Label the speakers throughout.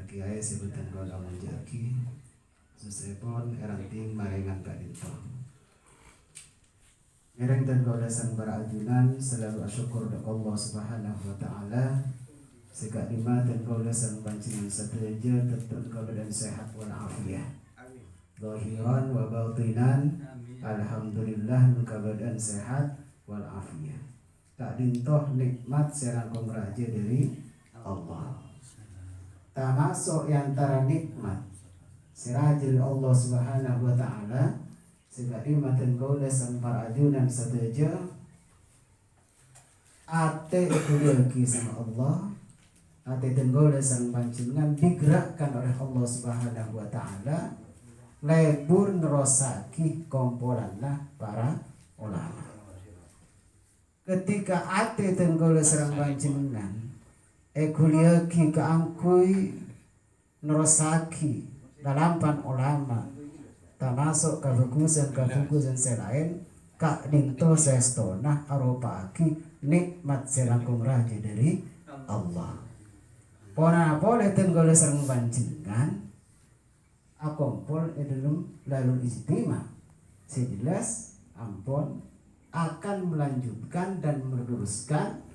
Speaker 1: kiai sebutan kula mujaki susepon eranting marengan Kak Dinto. Ngereng dan kula sang para ajunan selalu asyukur kepada Allah Subhanahu wa taala. Sekak lima dan kula sang panjenengan sateja tetep keadaan sehat wal afiat. Amin. Zahiran wa batinan. Alhamdulillah keadaan sehat wal afiat. Kak Dinto nikmat serangkong raja dari Allah. Termasuk yang antara nikmat serajil Allah Subhanahu wa taala sebagai matan kaula sang para ajunan sateja ate kuliaki sama Allah, ate tenggaulah sang panjenengan digerakkan oleh Allah Subhanahu wa taala lebur nerosaki kompolanna para ulama. Ketika ate tenggaulah sang panjenengan kuliaki kaangkui nerosaki dalampan ulama termasuk kefukusan selain Kak Dinto sestona arupaki nikmat selangkung raja dari Allah. Pona boleh tenggol serang panjenengan akompol dalam lalu istimewa sejelas ampun akan melanjutkan dan meneruskan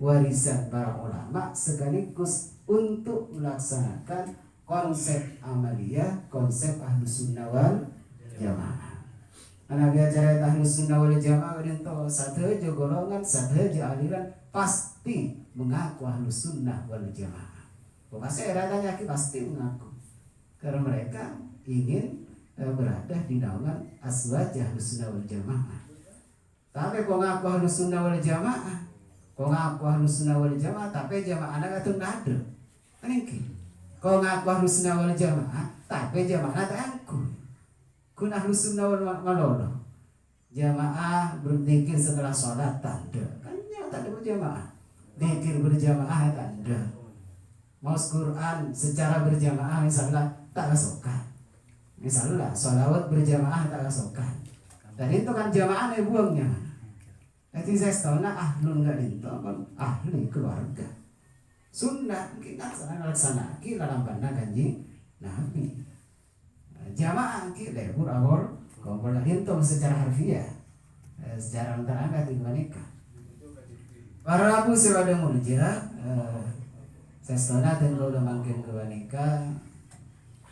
Speaker 1: warisan para ulama sekaligus untuk melaksanakan konsep amalia, konsep Ahlus Sunnah wal Jamaah. Anak ajaran Ahlus Sunnah wal Jamaah itu sateja golongan, sateja aliran pasti mengaku Ahlus Sunnah wal Jamaah. Pokoknya eratanya pasti mengaku karena mereka ingin berada di naungan azwaj Ahlus Sunnah wal Jamaah. Tapi kok ngaku Ahlus Sunnah wal Jamaah, kok ngaku Ahlus Sunnah wal Jamaah, tapi jamaah anak itu nggak ada. Ini kau ngaku Ahlus Sunnah wal Jamaah, tapi jamaah tak aku. Kun Ahlus Sunnah wal Jamaah, jamaah berzikir setelah sholat tanda, kan tak ada berjamaah. Zikir berjamaah tanda. Maus Quran secara berjamaah misalnya tak rasokan. Misalnya sholawat berjamaah tak rasokan. Tadi itu kan jamaah nih buangnya. Nanti saya tahu ahlun nggak dinto, kan ahli keluarga. Sunnah kita laksana kita dalam pandang kanjeng Nabi. Jamaah kita lebur awal kompol hintung secara harfiah, secara terangkat di menikah. Para abu sewada murja, sestona tenggol mangkin ke wanita,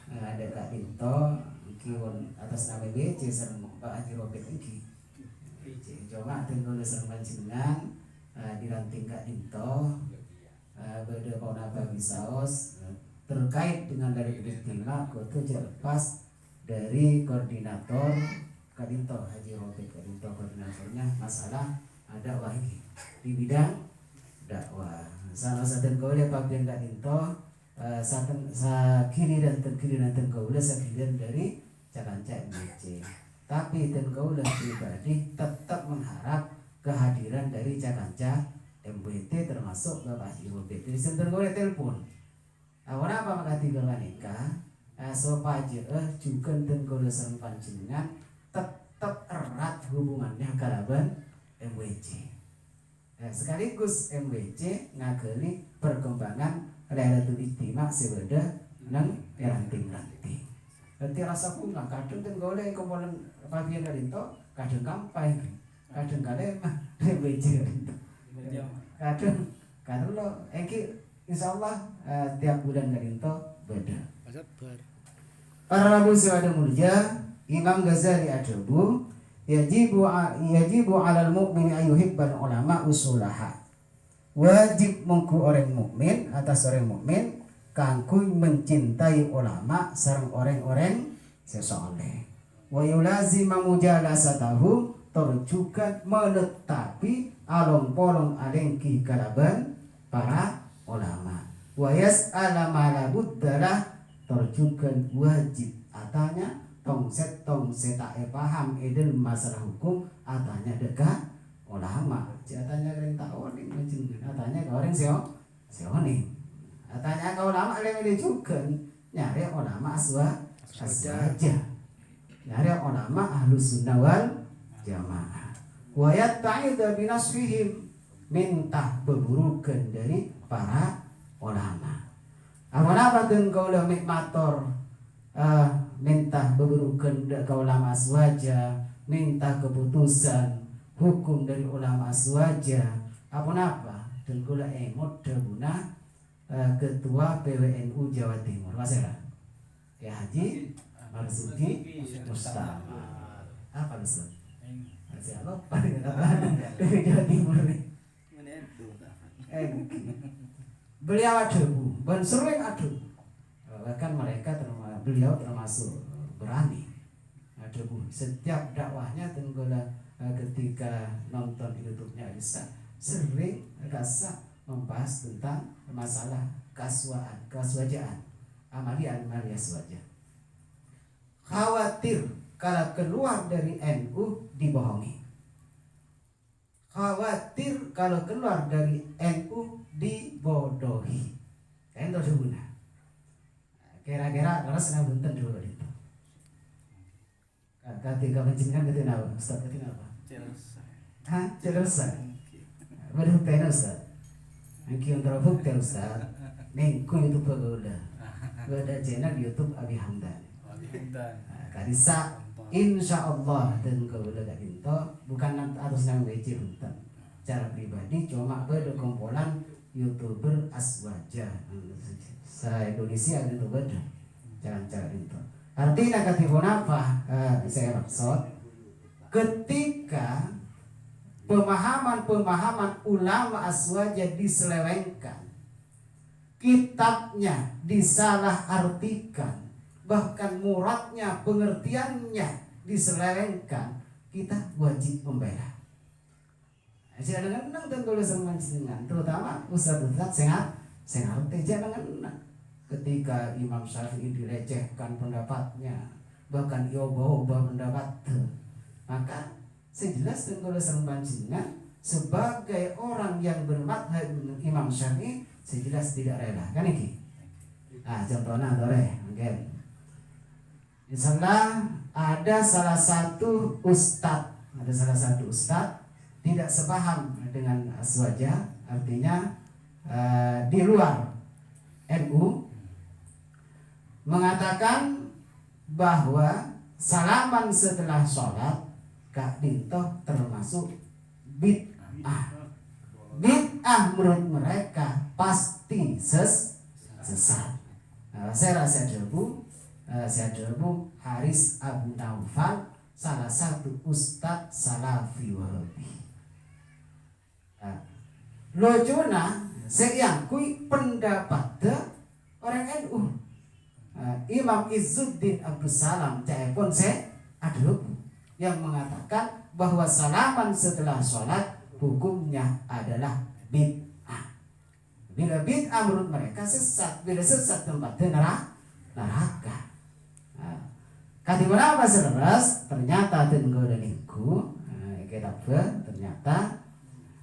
Speaker 1: ada Kak Dinto, kiwon atas nama BC serta Pak Haji Robert iki. Coba tenggol serta panjenengan diranting Kak Dinto. Beda pun apa bisaos terkait dengan dari istimewa itu lepas dari koordinator Kak Dinto Haji Robert. Kak Dinto koordinatornya masalah ada wahyu di bidang dakwah. Salah satu kau lihat bagian Kak Dinto kiri dan terkiri dan terkaulah sekian dari Cakanca MBC. Tapi terkaulah pribadi tetap mengharap kehadiran dari Cakanca MBT termasuk Bapak Ibu BT senter boleh telepon. Awal apa maka tiga nikah sopaja juga tenggol serang panjenengan tetap erat hubungannya kalaban MWC. Sekaligus MWC ngageli perkembangan Lailatul Istimewa sebeda nang ranting-ranting. Nanti rasa pun kadang tenggol kumpulan papian Dinto kadang kampai kadang kale MWC Dinto. Kadang lo insyaallah tiap bulan dari itu beda. Para rabu sewada murja Imam Ghazali adabu yajibu alal mu'mini ayuhibbal ulama usulaha. Wajib mengku orang mukmin atas orang mukmin kangku mencintai ulama sareng orang-orang sesoleh. Wa yulazima mujalasatahu terjukan menetapi along-polong alengki kalaban para ulama. Wa yas'ala ma la buddalah terjukan wajib atanya tongset paham edel masalah hukum atanya dekat ulama. Atanya kering tahu ning menjenengan atanya ke orang seoni. Atanya ke ulama yang dijukan nyari ulama aswaja. Nyari ulama Ahlus Sunnah wal Jamaah. Wa yatta'idha binasfihim minta beburukan dari para ulama. Apa dan kaulah mikmator minta beberukan ke ulama aswaja, minta keputusan hukum dari ulama aswaja apa dan kula emot debuna ketua PWNU Jawa Timur Wasera ya Haji Marsudi Mustafa apa Ustaz? Masih lupa dari Jawa Timur nih. Beliau adu, dan sering adu. Bahkan beliau termasuk berani adu. Setiap dakwahnya tenggula ketika nonton di YouTube-nya bisa sering kasar membahas tentang masalah kaswajaan, amalia aswaja. Khawatir kalau keluar dari NU dibohongi. Khawatir kalau keluar dari NU dibodohi. Kan itu guna. Kira-kira terus nang bunten dulu itu. Ketika pencinkan gitu apa? Ustaz itu apa? Jelas. Baru bukti Ustaz. Angki untuk bukti Ustaz. Nih ku YouTube gula. Gua ada channel YouTube Abi Hamdan. Kadisa insyaallah dan gula gak pinto bukan harus nang WC bunten. Cara pribadi cuma pada kumpulan YouTuber aswaja se-Indonesia gitu beda cara itu. Artinya ketika apa saya maksud ketika pemahaman ulama aswaja diselewengkan, kitabnya disalah artikan, bahkan muradnya pengertiannya diselewengkan, kita wajib membela. Jangan nang dan kalau sama dengan terutama ustaz-ustaz sengat jangan nang ketika Imam Syafi'i dilecehkan pendapatnya bahkan bawa pendapat maka sejelas dan kalau sama dengan sebagai orang yang bermadhab Imam Syafi'i sejelas tidak rela kan ini contohnya mungkin misalnya ada salah satu ustaz tidak sepaham dengan aswaja, artinya di luar NU mengatakan bahwa salaman setelah sholat Kak Dinto termasuk bid'ah. Bid'ah menurut mereka pasti sesat. Saya rasa debu Haris Abu Naufal, salah satu ustadz salafi wahabi. Lojona saya kui pendapat orang NU. Imam Izzuddin Abdus Salam pun saya ada yang mengatakan bahwa salaman setelah sholat hukumnya adalah bid'ah. Bila bid'ah menurut mereka sesat, bila sesat tempatnya neraka. Kadimana apa seras ternyata tenggodaniku kita ternyata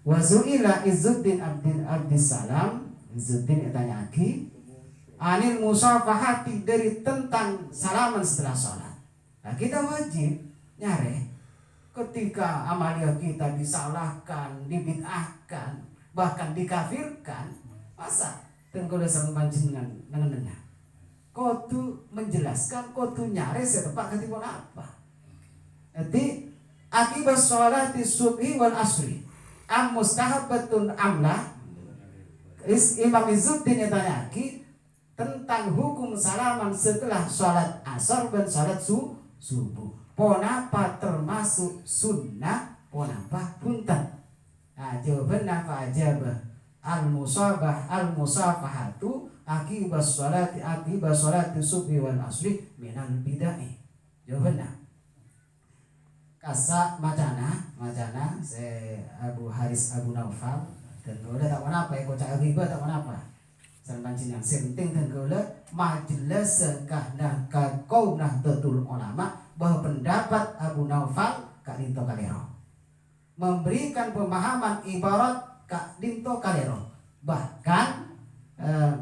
Speaker 1: Wazuila Izzuddin Abdus Salam, Izzuddin tanya lagi anil musafahati dari tentang salaman setelah sholat. Nah, kita wajib nyari ketika amalia kita disalahkan, dibid'ahkan, bahkan dikafirkan, masa tenggoda sama pancingan dengan kau tu menjelaskan, kau tu nyari setepak ketika apa? Jadi akibat sholat di subhi wal asri mustahabatun amlah. Imam Izzuddin tanya lagi tentang hukum salaman setelah sholat asar dan sholat subuh. Ponapa termasuk sunnah, ponapa punten. Nah, jawabannya apa aja bah? Al-musafahatu akibat sholat subuh wal asri minal bid'ah. Jawabannya Kasa macana saya Abu Haris Abu Naufal dan udah tak apa ya kocak riba tak apa sampai yang penting dan udah majelis kahna kaunah tetul ulama bahwa pendapat Abu Naufal Kak Dinto Kalero memberikan pemahaman ibarat Kak Dinto Kalero, bahkan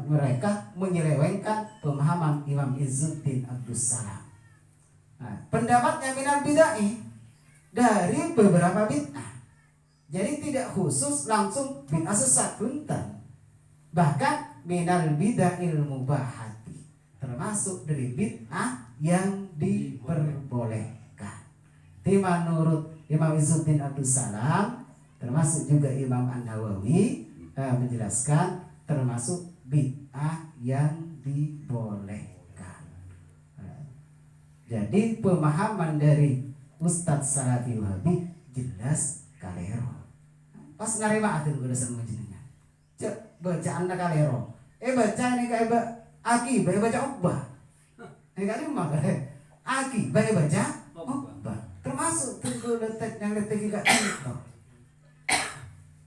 Speaker 1: mereka menyelewengkan pemahaman Imam Izzuddin Abdus Salam. Pendapatnya minal bid'ah dari beberapa bid'ah. Jadi tidak khusus langsung bid'ah sesat punten. Bahkan minal bid'ahil mubahati. termasuk dari bid'ah yang diperbolehkan. Di menurut Imam Izzuddin Abdus Salam, termasuk juga Imam An-Nawawi menjelaskan termasuk bid'ah yang dibolehkan. Jadi pemahaman dari Ustadz Salafi Wahabi jelas kalero. Pas ngarima atin kudu sama jenengan. Cek bacaan kalero. Baca ini kayak aki baca obah. Kali mah aki baca obah. Termasuk tunggu letek yang letek juga itu.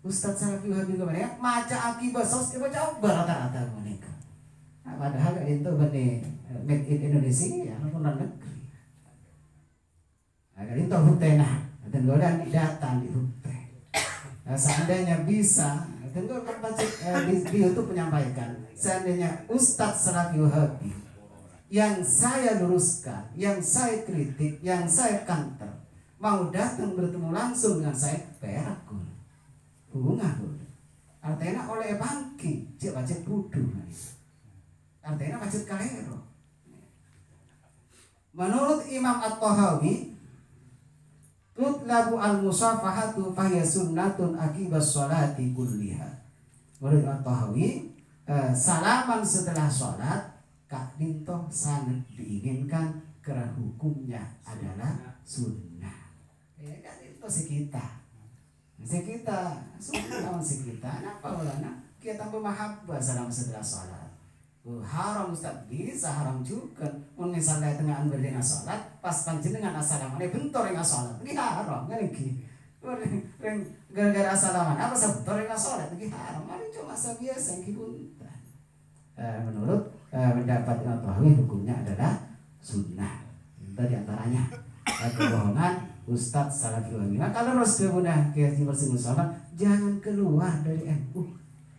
Speaker 1: Ustadz Salafi Wahabi kemana ya? Maca aki basos baca obah rata-rata mereka. Padahal itu benih made in Indonesia ya, luar negeri. Agar itu hutena, dan godan data di hutena. Seandainya bisa, tentu di YouTube menyampaikan, seandainya Ustadz Salafi Wahabi yang saya luruskan, yang saya kritik, yang saya kanter, mau datang bertemu langsung dengan saya, perak bunga artinya oleh bangki, cek baca budu, artinya baca kalero. Menurut Imam At-Tahawi, tutlabu al-musafahatu fahiya sunnatun akibas sholati kulliha. Menurut At-Tahawi, salaman setelah sholat kak dintoh sangat diinginkan karena hukumnya adalah sunnah. Ya kan itu sekitar sunnah sekitar. Apa ulana kita mahabbah salam setelah sholat. Haram Ustaz, bisa haram juga. Misalnya tengah berdina sholat, pas panjenengan assalamualaikum bentor yang sholat, ini haram kan iki. Gara-gara assalamualaikum apa sebentar yang sholat, ini haram. Ini cuma biasa yang punten. Menurut pendapat Imam Tahawi hukumnya adalah sunnah. Itu diantaranya kebohongan Ustadz Salafi Wahabi. Kalau Rasul mudah kiai bersama jangan keluar dari NU,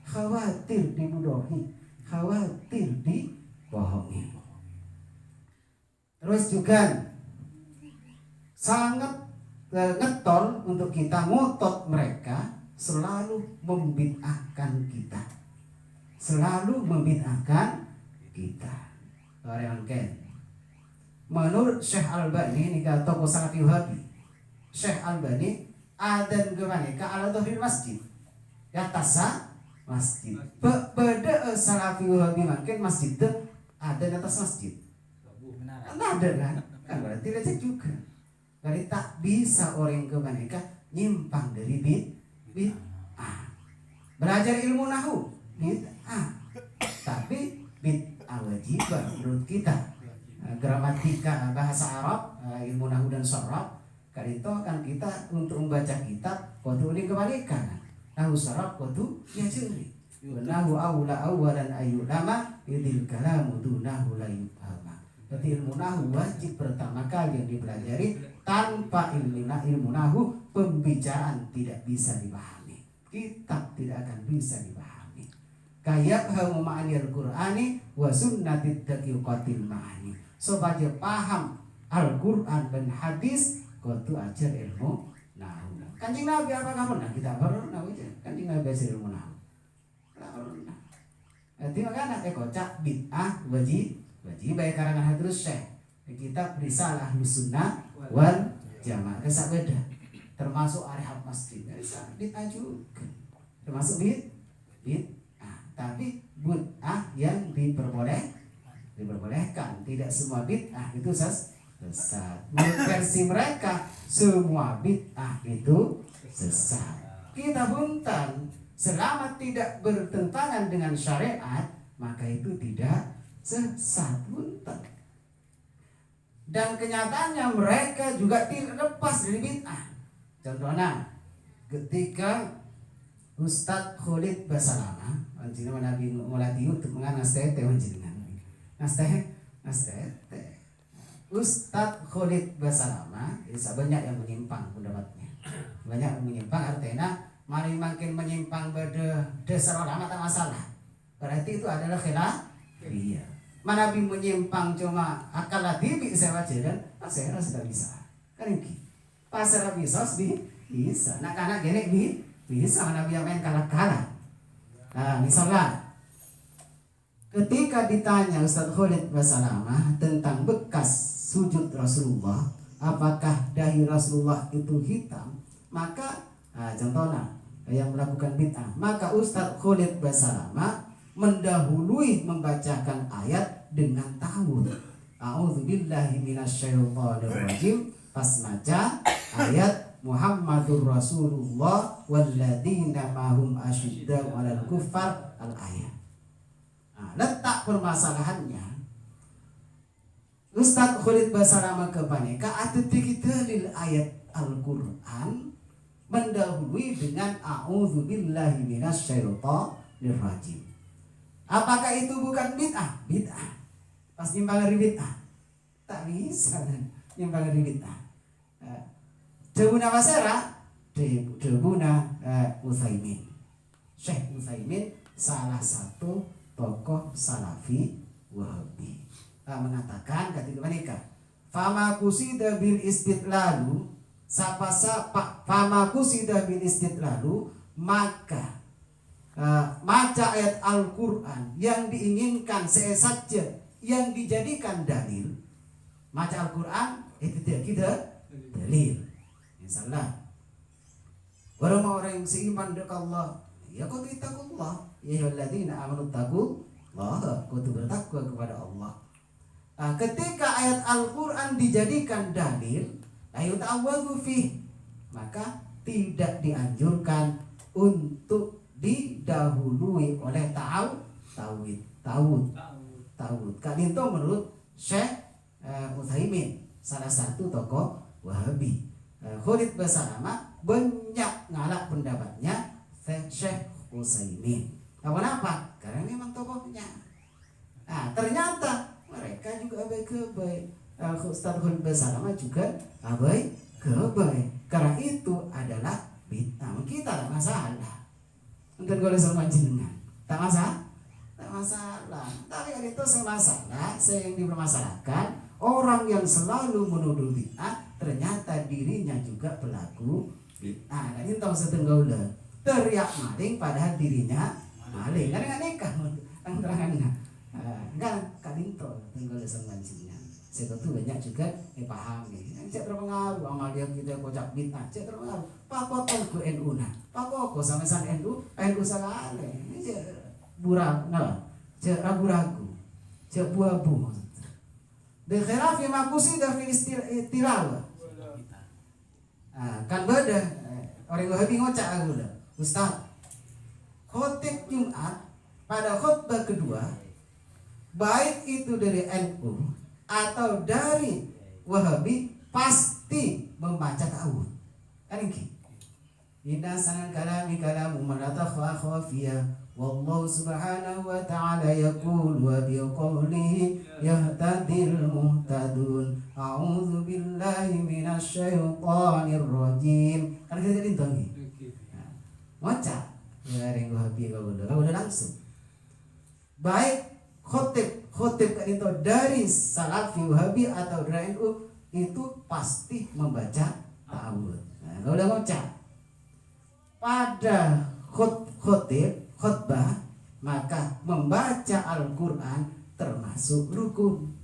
Speaker 1: khawatir dibodohi, khawatir dibohongi. Terus juga sangat ngetol untuk kita ngotot mereka selalu membid'ahkan kita. Selalu membid'ahkan kita. Orang menurut Syekh Al-Bani ini kata tokoh Salafi Wahabi, Syekh Al-Bani adzan kemana? Ke ala dhuhril masjid. Ya tasa masjid. Pada Salafi Wahabi makin masjid itu ada di atas masjid. Ada kan berarti tidak juga. Berarti tak bisa orang ke mereka nyimpang dari bid'ah. Belajar ilmu nahu bid'ah. Tapi bid'ah wajibah menurut kita. Gramatika bahasa Arab, ilmu nahu dan sharaf. Kali itu kan kita untuk membaca kitab kudu dikembalikan. Nahu sharaf kudu diajari. Nahu awalan ayyulama idil kalamu dunahu la yufhama. Berarti ilmu nahu wajib pertama kali yang dipelajari. Tanpa ilmu nahu pembicaraan tidak bisa dipahami. Kitab tidak akan bisa dipahami. Kayak hamu ma'ani al-Qur'ani wa sunnatit daqiqatil ma'ani. Supaya paham Al-Qur'an dan hadis kudu ajar ilmu nahu. Kanjeng Nabi apakah pernah kita pernah Kanjeng Nabi ajar ilmu nahu. Pernah. Jadi makanya kocak bid'ah wajib baik karangan Hadrus Syekh. Kitab Risalah Sunnah wal Jamaah kesak beda. Termasuk arihab masjid. Bid'ah juga. Termasuk bid'ah. Tapi bid'ah yang diperbolehkan. Tidak semua bid'ah itu sesat. Menurut versi mereka semua bid'ah itu sesat. Kita punten selama tidak bertentangan dengan syariat maka itu tidak sesat punten. Dan kenyataannya mereka juga tidak lepas dari bid'ah. Contohnya ketika Ustadz Khalid Basalama panjenengan Nabi mulai untuk menganas teh panjenengan. Ustadz Khalid Basalama banyak yang menyimpang pendapatnya. Banyak yang menyimpang artinya mari makin menyimpang pada dasar ulama tak masalah. Berarti itu adalah khilaf. Iya. Mana Nabi menyimpang cuma akal hati saya baca dan saya rasa tidak bisa. Kan ini pasal bisa bisa. Nah karena gini bisa Nabi yang main kalah. Nah misalnya Ketika ditanya Ustaz Khalid Basalamah tentang bekas sujud Rasulullah, apakah dahi Rasulullah itu hitam, maka contohnya yang melakukan bid'ah, maka Ustaz Khalid Basalamah mendahului membacakan ayat dengan ta'awudz. A'udzubillahi minasyaitonirrajim, pas baca ayat Muhammadur Rasulullah walladzina mahum asyidda'u 'alal kuffar al-ayat. Letak permasalahannya Ustaz Khalid Basalamah kebanyakan atati kita lil ayat Al-Quran mendahului dengan a'udzubillahi minasyaitonir rajim. Apakah itu bukan bid'ah? Bid'ah. Pas nimbang dari bid'ah. Tak bisa nimbang dari bid'ah. Debuna Wasera, Debuna Utsaimin. Syekh Utsaimin salah satu tokoh Salafi Wahabi mengatakan ketika mereka fama kusida bil istidlalu fama kusida bil istidlalu, maka baca ayat Al-Quran yang diinginkan saja yang dijadikan dalil. Baca Al-Quran itu tidak kita dalil. Misalnya orang-orang yang seiman dengan Allah, ya kau taqullah ya ayyuhalladzina amanu taqullaha, kau bertakwa kepada Allah. Ketika ayat Al-Quran dijadikan dalil, ayo ta'awwadhu fi, maka tidak dianjurkan untuk didahului oleh ta'awud. Kadinto menurut Syekh Utsaimin, salah satu tokoh Wahabi. Khalid Basalamah banyak ngalak pendapatnya Syekh Utsaimin. Kenapa? Karena memang tokohnya. Ternyata mereka juga abai-kebai. Ustaz Khalid Basalamah juga abai-kebai. Karena itu adalah bid'ah. Kita tak masalah. Mungkin kalau sama jenengan tak masalah. Tapi kan itu saya masalah, saya yang dipermasalahkan orang yang selalu menuduh bid'ah ternyata dirinya juga pelaku bid'ah. Dan itu setengah teriak maling padahal dirinya maling. Karena nggak nikah terangannya. Kan kadinto tinggal sama jenengan. Saya tahu banyak juga yang paham nih. Cek terpengaruh amal dia kita kocak bid'ah. Cek terpengaruh. Pak kota ke NU nah. Pak kok sama san NU salah. Ini cek burang, nah, cek ragu-ragu, cek buah-buah. Dekhilafi makusida fil tilawah. Kan beda. Orang Wahabi ngocak aku dah. Ustaz, khotib Jumat pada khutbah kedua, baik itu dari NU atau dari Wahabi pasti membaca ta'awudz. Kan ini? Inna sanal kalami kalamu malatakha khafiyah. Wallahu subhanahu wa ta'ala yaqul wa biqawlihi yahtadil muhtadun. A'udzu billahi minasyaitonir rajim. Kan kita jadi tahu. Ngocak dari Wahabi kau udah langsung. Baik khotib kan itu dari Salafi Wahabi atau dari NU itu pasti membaca ta'awudz. Kau udah ngocak. Pada khutbah maka membaca Al-Quran termasuk rukun.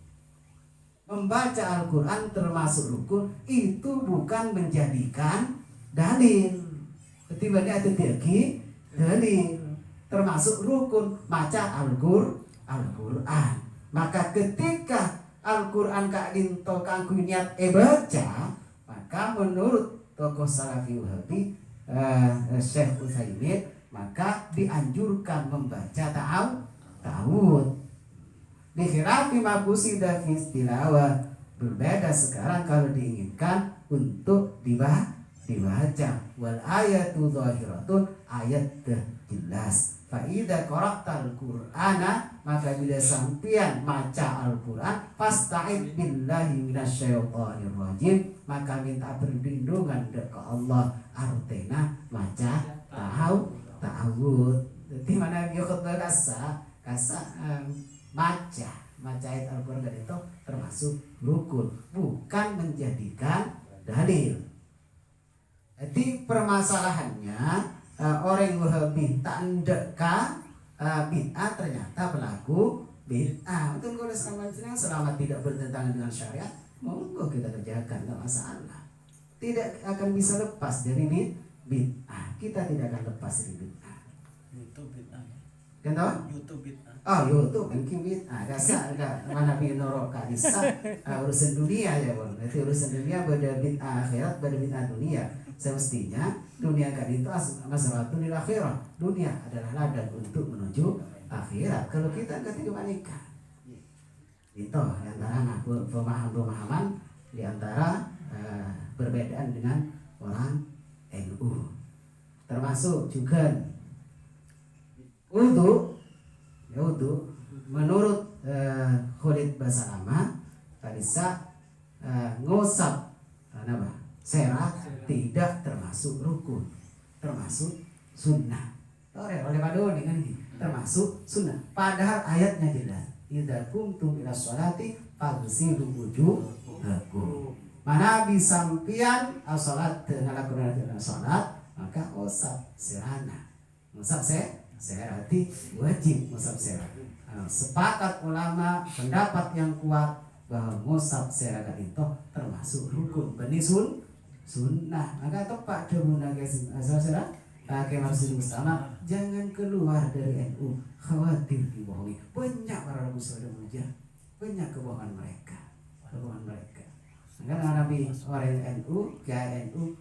Speaker 1: Membaca Al-Quran termasuk rukun itu bukan menjadikan dalil. Ketibanya ada dalil termasuk rukun baca Al-Quran. Maka ketika Al-Quran kak dinto kangku niat baca, maka menurut tokoh Salafi Wahabi Syekh Utsaimin, maka dianjurkan membaca ta'awudz. Dikhilafi maqusida fi tilawah, berbeda sekarang kalau diinginkan untuk dibaca. Wal ayatu zahiratun, ayat jelas. Fa idza qara'tal Qur'ana, maka bila sampean maca Al-Qur'an, fasta'id billahi minasyaitonir rajim, maka minta perlindungan ke Allah. Artinya maca ta'awudz. Di mana dia khutbah kasa maca ayat Al-Qur'an itu termasuk rukun, bukan menjadikan dalil. Jadi permasalahannya orang Wahabi tak ndeka bid'ah ternyata pelaku bid'ah. Untuk kalau selama tidak bertentangan dengan syariat, monggo kita kerjakan, nggak masalah. Tidak akan bisa lepas dari bid'ah. Kita tidak akan lepas dari bid'ah.
Speaker 2: YouTube bid'ah.
Speaker 1: Kenapa?
Speaker 2: YouTube bid'ah.
Speaker 1: Oh, YouTube mungkin bid'ah. Gasa enggak mana binoro kadisa urusan dunia ya, Bang. Itu urusan dunia pada bid'ah akhirat, pada bid'ah dunia. Semestinya dunia kan itu masalatun lil akhirah. Dunia adalah ladang untuk menuju akhirat. Kalau kita enggak tidak menikah. Itu antara pemahaman di antara perbedaan dengan orang NU. Termasuk juga wudu menurut Khalid Basalama bisa ngusap serah tidak termasuk rukun, termasuk sunnah. Oleh Padone dengan ini termasuk sunnah. Padahal ayatnya jelas. Idza kuntum ila sholati faghsilu wujuhakum. Mana bisampian salat ngalakukeun salat maka usap serana. Ngusap serati wajib ngusap serah. Sepakat ulama pendapat yang kuat bahwa ngusap serah itu termasuk rukun benih sunnah. Maka tepat deuna guys asal-asal Kayak Rasul Mustafa, jangan keluar dari NU, khawatir dibohongi. Banyak para Rasul muja, banyak kebohongan mereka. Karena Nabi orang NU, Kiai NU,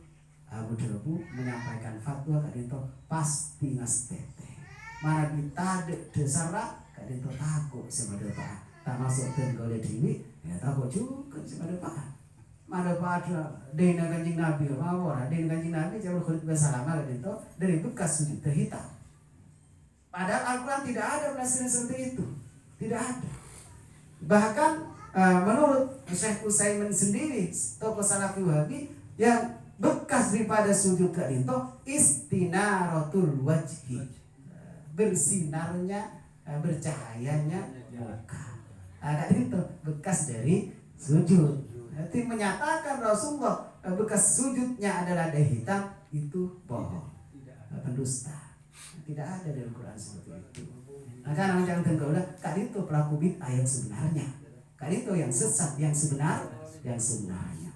Speaker 1: Abu Dhabi menyampaikan fatwa tadi itu pasti ngastete. Mana kita desara, tadi itu takut sama doa. Tak masuk dan golek dewi, ya takut juga sama doa. Mana pada dina kanjeng Nabi mawar, dina kanjeng Nabi jauh Khalid Basalama itu dari bekas sujud hitam. Padahal Al-Quran tidak ada penafsiran seperti itu, tidak ada. Bahkan menurut Syekh Utsaimin sendiri, tokoh Salafi Wahabi, yang bekas daripada sujud itu istinaratul wajhi, bersinarnya, bercahayanya muka. Ada itu bekas dari sujud. Berarti menyatakan Rasulullah bekas sujudnya adalah dai hitam itu bohong, pendusta. Tidak ada dalam Quran seperti itu. Maka namanya jangan tenggelam. Kali itu pelaku bid'ah yang sebenarnya. Kali itu yang sesat yang sebenarnya.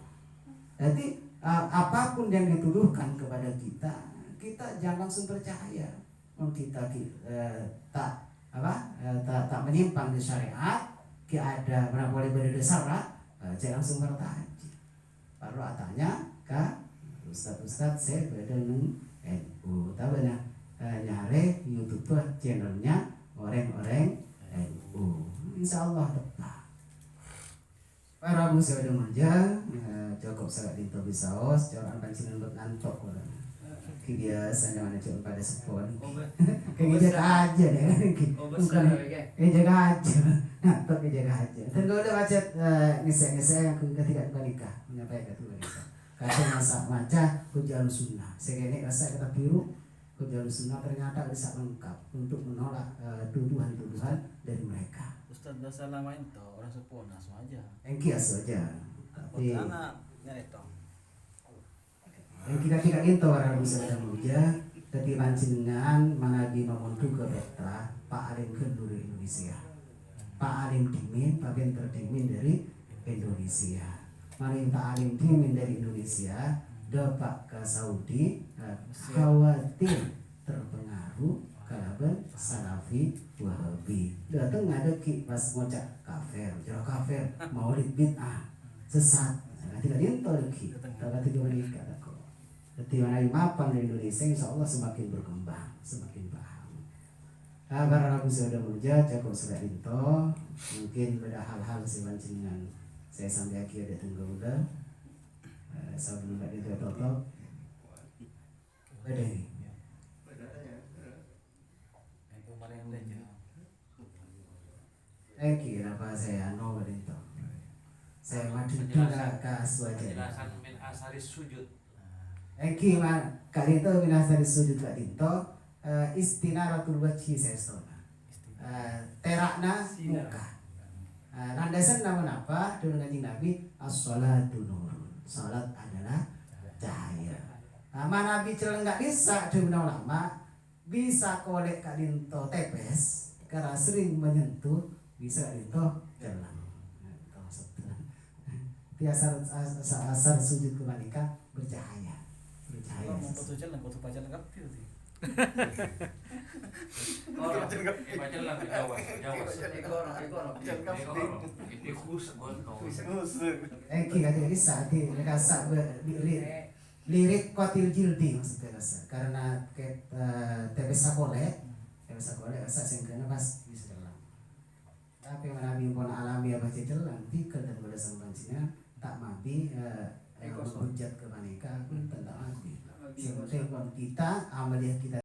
Speaker 1: Jadi apapun yang dituduhkan kepada kita jangan langsung percaya. Kita tak menyimpang di syariat, kita ada mana boleh berdasar. Jangan langsung bertanya. Baru tanya ke ustad saya dengan NU. Tapi nyari YouTube channelnya orang-orang NU. Insya Allah tepat. Para muslim mulia, cukup sangat itu bisa os. Jangan pancingan buat ngantuk orang. Biasanya mana cuma pada sepon. Kayak jaga aja deh. Bukan jaga aja. Ngantuk jaga aja. Dan kalau udah baca ngesek-ngesek yang ketiga nikah menyampaikan itu nikah. Kata masa maca hujjah sunnah. Saya ini rasa kata biru hujjah sunnah ternyata bisa lengkap untuk menolak tuduhan-tuduhan dari mereka.
Speaker 2: Ustaz Basalama itu orang sepuh langsung aja.
Speaker 1: Engkias saja. Tapi
Speaker 2: anak nyari
Speaker 1: yang kita itu orang bisa muja. Jadi pancingan managi memuntu ke Petra Pak Alim Kendur Indonesia. Pak Alim Dimin, Pak Benter Dimin dari Indonesia. Mari Pak Alim Dimin dari Indonesia dapat ke Saudi, khawatir terpengaruh kalaban Salafi Wahabi. Datang ada ki pas ngocak kafir, jauh kafir, maulid bid'ah, sesat. Tidak dientol ki, tak tiga menikah. Ketika mapan di Indonesia, insya Allah semakin berkembang, semakin paham. Para Rabu sudah muja, cukup sudah itu. Mungkin ada hal-hal sebancingan saya sampai akhir ada tunggu udah. Saya belum ada itu toto. Ada ini. Kenapa saya no itu? Saya maju juga ke aswaja.
Speaker 3: Penjelasan min asari sujud.
Speaker 1: Eki kali itu minasari sujud kali itu istinaratul wajhi saya stona terakna muka. Landasan nama apa? Dengan kanjeng Nabi as-salatu nurun. Salat adalah cahaya. Nama Nabi celeng nggak bisa dengan ulama bisa kolek kak dinto tepes karena sering menyentuh bisa dinto jalan. Dia asar sujud kemalika bercahaya.
Speaker 2: Kalau mau foto jalan, foto pacar lengkap tuh.
Speaker 3: Orang baca lah Jawa. Ini khusus
Speaker 1: Kita bisa dikasa lirik kuatil jildi maksudnya rasa karena tepes kolek asa sengkena pas bisa jalan. Tapi menabi pun alami apa jalan tikal dan pada sambancinya tak mati hujat ke maneka tentang mati. Sebetulnya kita amaliyah kita